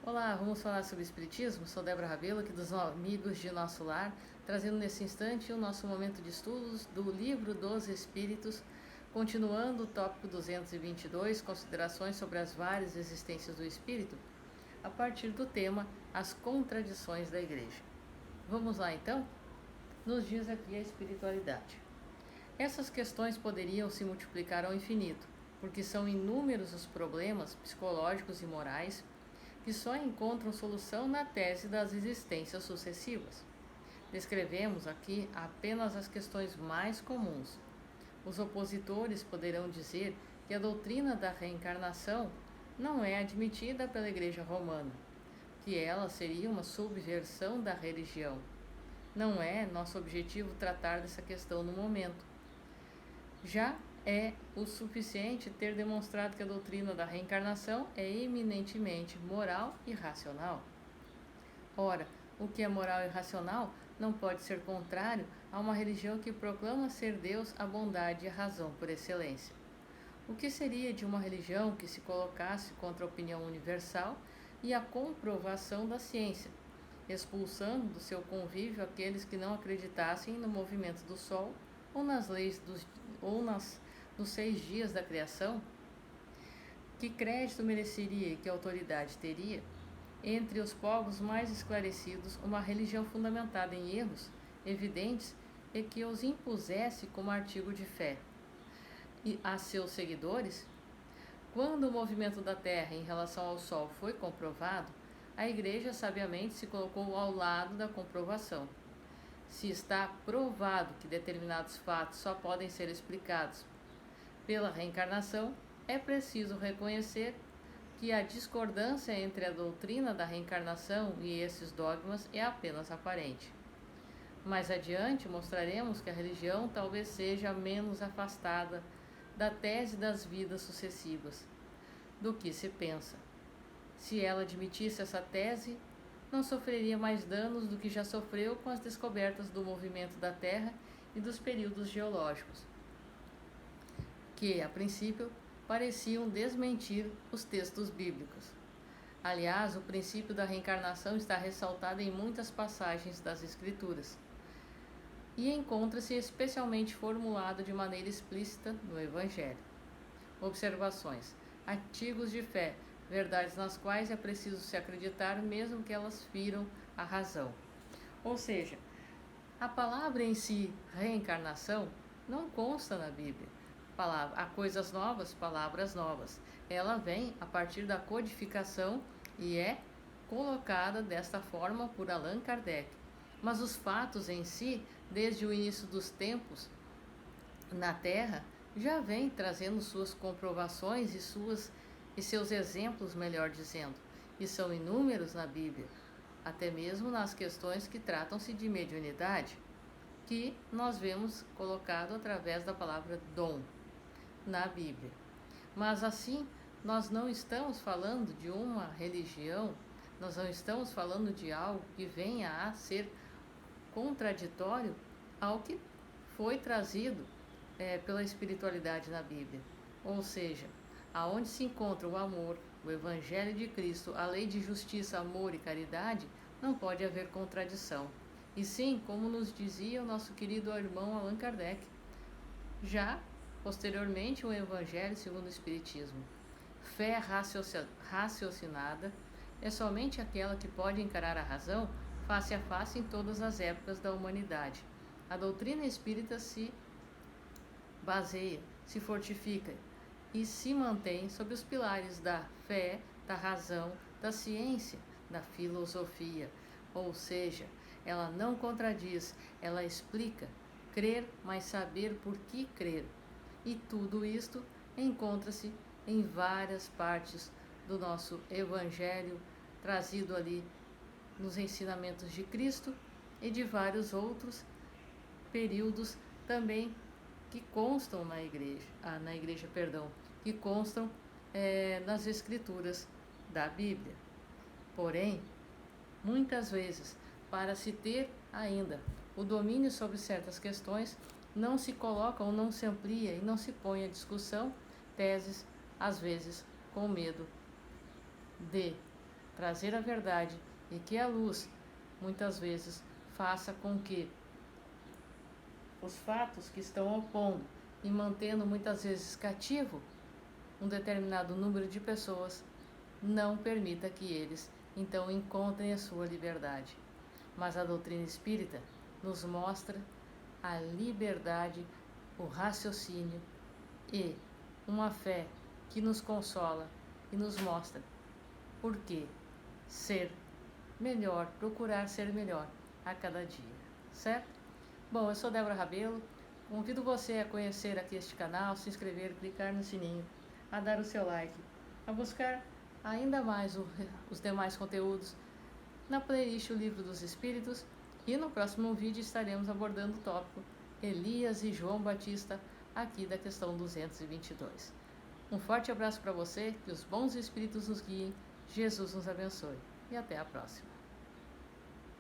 Olá, vamos falar sobre Espiritismo? Sou Débora Rabelo, aqui dos Amigos de Nosso Lar, trazendo nesse instante o nosso momento de estudos do Livro dos Espíritos, continuando o tópico 222, considerações sobre as várias existências do Espírito, a partir do tema As Contradições da Igreja. Vamos lá então? Nos diz aqui a espiritualidade. Essas questões poderiam se multiplicar ao infinito, porque são inúmeros os problemas psicológicos e morais que só encontram solução na tese das existências sucessivas. Descrevemos aqui apenas as questões mais comuns. Os opositores poderão dizer que a doutrina da reencarnação não é admitida pela Igreja Romana, que ela seria uma subversão da religião. Não é nosso objetivo tratar dessa questão no momento. Já é o suficiente ter demonstrado que a doutrina da reencarnação é eminentemente moral e racional. Ora, o que é moral e racional não pode ser contrário a uma religião que proclama ser Deus a bondade e a razão por excelência. O que seria de uma religião que se colocasse contra a opinião universal e a comprovação da ciência, expulsando do seu convívio aqueles que não acreditassem no movimento do Sol ou nas leis nos 6 dias da criação? Que crédito mereceria e que autoridade teria, entre os povos mais esclarecidos, uma religião fundamentada em erros evidentes e que os impusesse como artigo de fé e a seus seguidores? Quando o movimento da Terra em relação ao Sol foi comprovado, a Igreja sabiamente se colocou ao lado da comprovação. Se está provado que determinados fatos só podem ser explicados pela reencarnação, é preciso reconhecer que a discordância entre a doutrina da reencarnação e esses dogmas é apenas aparente. Mais adiante mostraremos que a religião talvez seja menos afastada da tese das vidas sucessivas do que se pensa. Se ela admitisse essa tese, não sofreria mais danos do que já sofreu com as descobertas do movimento da Terra e dos períodos geológicos, que, a princípio, pareciam desmentir os textos bíblicos. Aliás, o princípio da reencarnação está ressaltado em muitas passagens das Escrituras e encontra-se especialmente formulado de maneira explícita no Evangelho. Observações. Artigos de fé, verdades nas quais é preciso se acreditar mesmo que elas firam a razão. Ou seja, a palavra em si, reencarnação, não consta na Bíblia. Há coisas novas, palavras novas. Ela vem a partir da codificação e é colocada desta forma por Allan Kardec. Mas os fatos em si, desde o início dos tempos na Terra, já vem trazendo suas comprovações e seus exemplos, melhor dizendo, e são inúmeros na Bíblia, até mesmo nas questões que tratam-se de mediunidade, que nós vemos colocado através da palavra dom na Bíblia. Mas assim, nós não estamos falando de uma religião, nós não estamos falando de algo que venha a ser contraditório ao que foi trazido pela espiritualidade na Bíblia. Ou seja, aonde se encontra o amor, o Evangelho de Cristo, a lei de justiça, amor e caridade, não pode haver contradição. E sim, como nos dizia o nosso querido irmão Allan Kardec, já posteriormente o Evangelho segundo o Espiritismo. Fé raciocinada é somente aquela que pode encarar a razão face a face em todas as épocas da humanidade. A doutrina espírita se baseia, se fortifica e se mantém sob os pilares da fé, da razão, da ciência, da filosofia. Ou seja, ela não contradiz, ela explica. Crer, mas saber por que crer. E tudo isto encontra-se em várias partes do nosso Evangelho, trazido ali nos ensinamentos de Cristo e de vários outros períodos também que constam que constam nas Escrituras da Bíblia. Porém, muitas vezes, para se ter ainda o domínio sobre certas questões, não se coloca ou não se amplia e não se põe à discussão teses, às vezes com medo de trazer a verdade e que a luz, muitas vezes, faça com que os fatos que estão opondo e mantendo muitas vezes cativo um determinado número de pessoas, não permita que eles então encontrem a sua liberdade. Mas a doutrina espírita nos mostra a liberdade, o raciocínio e uma fé que nos consola e nos mostra por que ser melhor, procurar ser melhor a cada dia, certo? Bom, eu sou Débora Rabelo, convido você a conhecer aqui este canal, se inscrever, clicar no sininho, a dar o seu like, a buscar ainda mais os demais conteúdos na playlist O Livro dos Espíritos, e no próximo vídeo estaremos abordando o tópico Elias e João Batista, aqui da questão 222. Um forte abraço para você, que os bons espíritos nos guiem, Jesus nos abençoe e até a próxima.